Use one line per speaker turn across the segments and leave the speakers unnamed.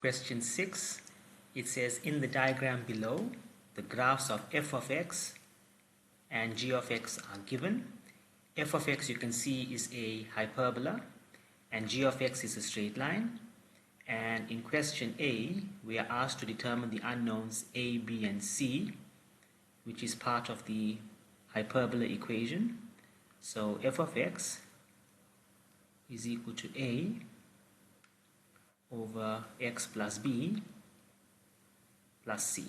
Question 6, it says in the diagram below, the graphs of f of x and g of x are given. F of x, you can see, is a hyperbola and g of x is a straight line. And in question A, we are asked to determine the unknowns a, b, and c, which is part of the hyperbola equation. So f of x is equal to a over x plus b plus c.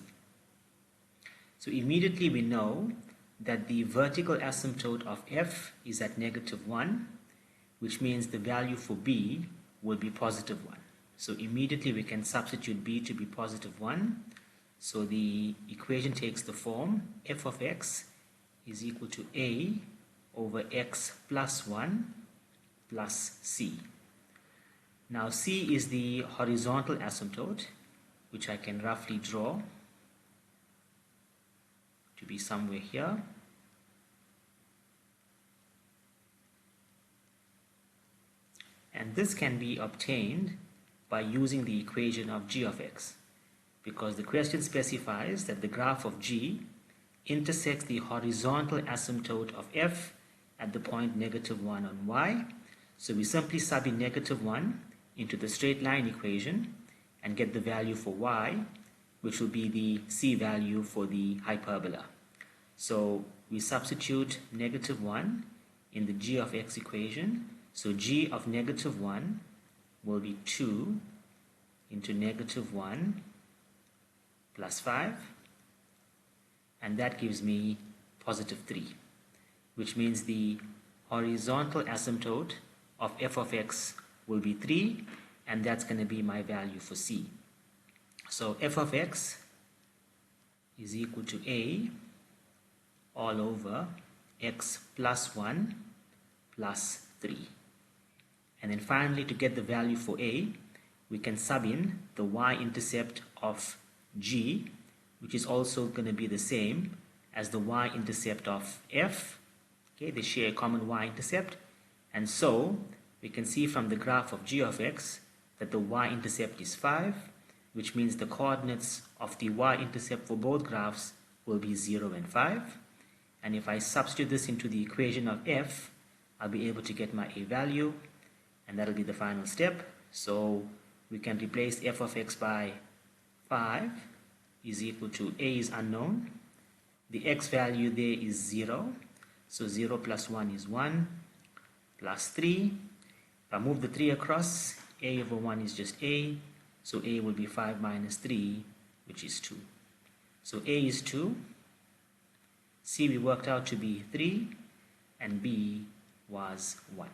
So immediately we know that the vertical asymptote of f is at -1, which means the value for b will be +1. So immediately we can substitute b to be +1. So the equation takes the form f of x is equal to a over x plus 1 plus c. Now c is the horizontal asymptote, which I can roughly draw to be somewhere here. And this can be obtained by using the equation of g of x, because the question specifies that the graph of g intersects the horizontal asymptote of f at the point -1 on y. So we simply sub in -1 into the straight line equation and get the value for y, which will be the c value for the hyperbola. So we substitute -1 in the g of x equation. So g of -1 will be 2 into -1 plus 5, and that gives me +3, which means the horizontal asymptote of f of x will be 3, and that's going to be my value for c. So f of x is equal to a all over x plus 1 plus 3. And then finally, to get the value for a, we can sub in the y-intercept of g, which is also going to be the same as the y-intercept of f. Okay, they share a common y-intercept, and so we can see from the graph of g of x that the y-intercept is 5, which means the coordinates of the y-intercept for both graphs will be 0 and 5. And if I substitute this into the equation of f, I'll be able to get my a value, and that'll be the final step. So we can replace f of x by 5 is equal to a is unknown. The x value there is 0. So 0 plus 1 is 1 plus 3. If I move the 3 across, a over 1 is just a. So a will be 5 minus 3, which is 2. So a is 2. C we worked out to be 3. And b was 1.